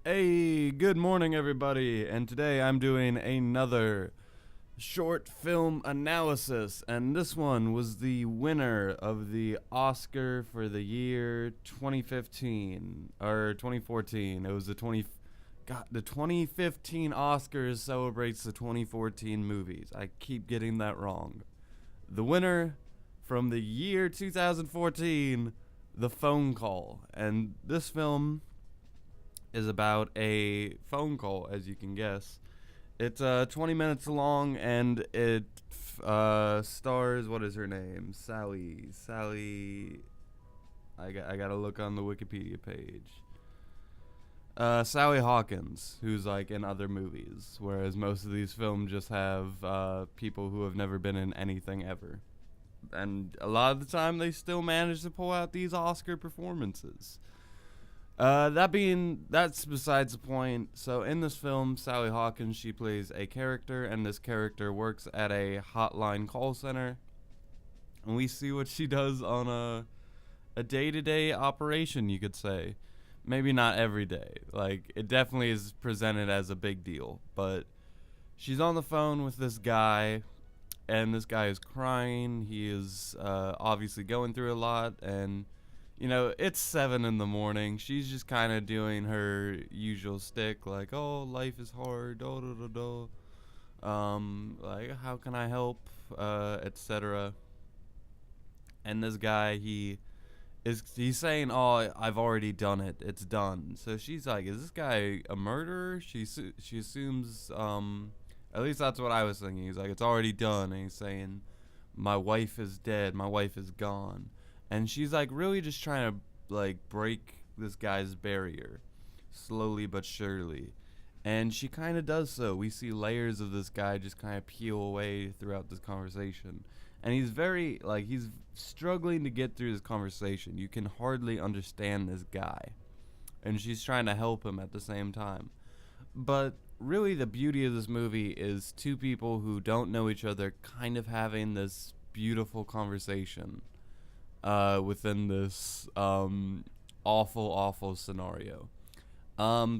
Hey, good morning, everybody. And today I'm doing another short film analysis. And this one was the winner of the Oscar for the year 2015 or 2014. It was the 2015 Oscars celebrates the 2014 movies. I keep getting that wrong. The winner from the year 2014, The Phone Call. And this film is about a phone call, as you can guess. It's 20 minutes long, and it stars, what is her name? Sally. I gotta look on the Wikipedia page. Sally Hawkins, who's like in other movies, whereas most of these films just have people who have never been in anything ever. And a lot of the time, they still manage to pull out these Oscar performances. That's besides the point. So in this film, Sally Hawkins, she plays a character, and this character works at a hotline call center, and we see what she does on a day-to-day operation, you could say. Maybe not every day. Like, it definitely is presented as a big deal, but she's on the phone with this guy, and this guy is crying. He is obviously going through a lot, and it's 7 in the morning. She's just kind of doing her usual stick, like, "Oh, life is hard, oh, da, da, da. Like, how can I help, etc." And this guy, he's saying, "Oh, I've already done it. It's done." So she's like, "Is this guy a murderer?" She assumes, at least that's what I was thinking. He's like, "It's already done," and he's saying, "My wife is dead. My wife is gone." And she's like really just trying to like break this guy's barrier slowly but surely. And she kind of does so. We see layers of this guy just kind of peel away throughout this conversation. And he's struggling to get through this conversation. You can hardly understand this guy. And she's trying to help him at the same time. But really, the beauty of this movie is two people who don't know each other kind of having this beautiful conversation within this awful, awful scenario.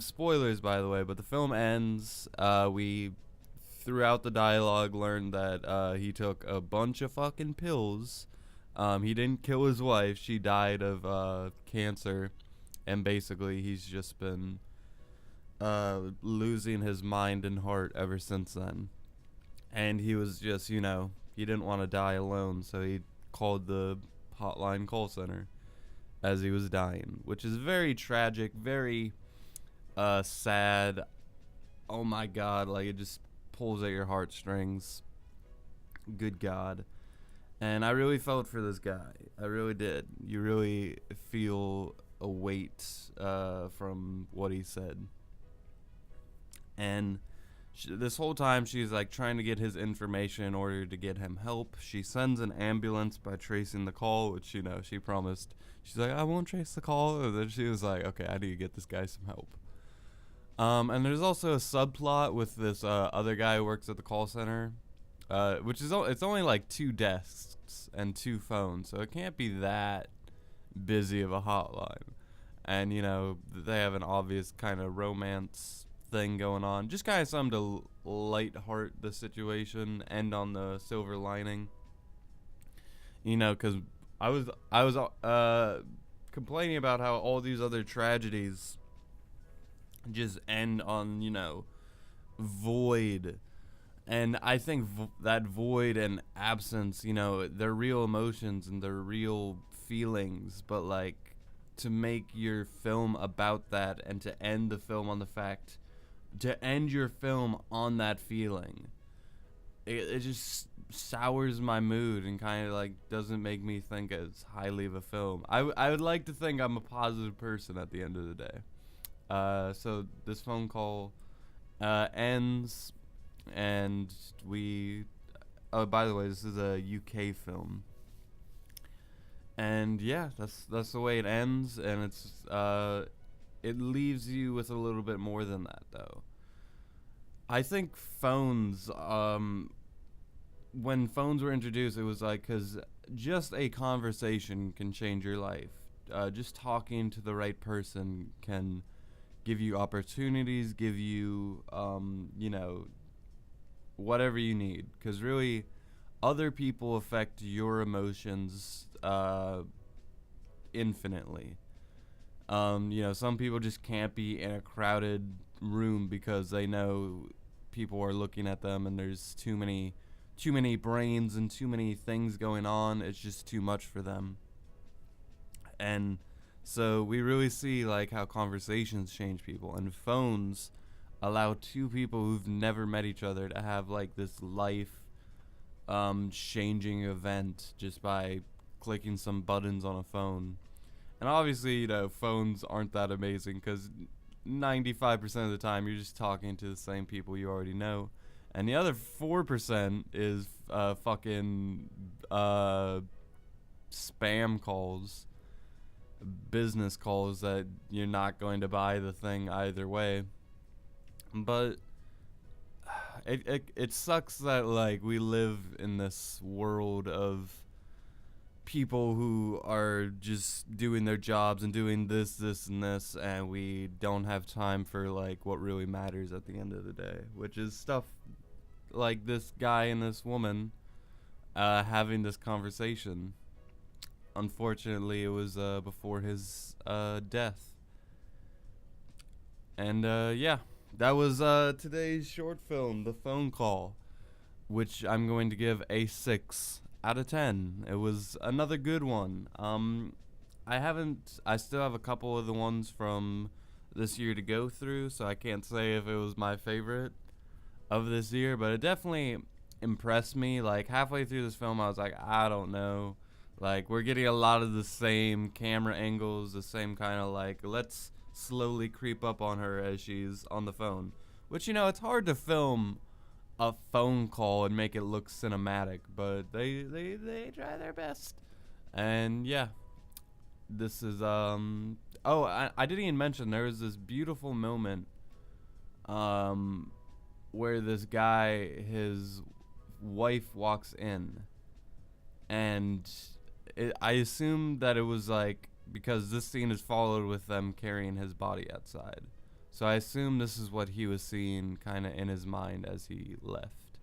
Spoilers, by the way, but the film ends. We, throughout the dialogue, learned that he took a bunch of fucking pills. He didn't kill his wife. She died of cancer. And basically, he's just been losing his mind and heart ever since then. And he was just, he didn't want to die alone, so he called the hotline call center as he was dying, which is very tragic, very sad. Oh my god, like it just pulls at your heartstrings. Good god. And I really felt for this guy. I really did. You really feel a weight from what he said. And this whole time she's like trying to get his information in order to get him help. She sends an ambulance by tracing the call, which she promised. She's like, "I won't trace the call," and then she was like, "Okay, I need to get this guy some help." And there's also a subplot with this other guy who works at the call center, which is it's only like 2 desks and 2 phones, so it can't be that busy of a hotline. And they have an obvious kind of romance thing going on. Just kind of something to light heart the situation, end on the silver lining. Because I was complaining about how all these other tragedies just end on void. And I think that void and absence, they're real emotions and they're real feelings, but like to make your film about that and to end the film on the fact to end your film on that feeling, it just sours my mood and kind of like doesn't make me think as highly of a film. I would like to think I'm a positive person at the end of the day. So this phone call ends, and we. Oh, by the way, this is a UK film, and yeah, that's the way it ends, and it leaves you with a little bit more than that, though. I think phones, when phones were introduced, it was like, because just a conversation can change your life. Just talking to the right person can give you opportunities, give you, whatever you need. Because really, other people affect your emotions infinitely. Some people just can't be in a crowded room because they know people are looking at them and there's too many brains and too many things going on. It's just too much for them. And so we really see like how conversations change people, and phones allow two people who've never met each other to have like this life changing event just by clicking some buttons on a phone. And obviously, phones aren't that amazing because 95% of the time you're just talking to the same people you already know. And the other 4% is fucking spam calls, business calls that you're not going to buy the thing either way. But it sucks that like we live in this world of people who are just doing their jobs and doing this, and this, and we don't have time for like what really matters at the end of the day, which is stuff like this guy and this woman having this conversation. Unfortunately, it was before his death. And yeah, that was today's short film, The Phone Call, which I'm going to give a 6 out of 10. It was another good one. I still have a couple of the ones from this year to go through, so I can't say if it was my favorite of this year, but it definitely impressed me. Like halfway through this film, I was like, I don't know. Like we're getting a lot of the same camera angles, the same kind of like, let's slowly creep up on her as she's on the phone. Which, it's hard to film a phone call and make it look cinematic, but they try their best. And yeah, this is I didn't even mention there was this beautiful moment where this guy, his wife walks in, and I assume that it was like because this scene is followed with them carrying his body outside. So I assume this is what he was seeing kind of in his mind as he left.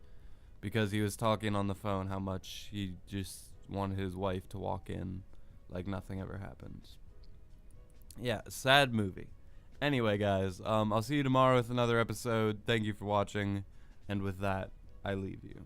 Because he was talking on the phone how much he just wanted his wife to walk in like nothing ever happened. Yeah, sad movie. Anyway, guys, I'll see you tomorrow with another episode. Thank you for watching. And with that, I leave you.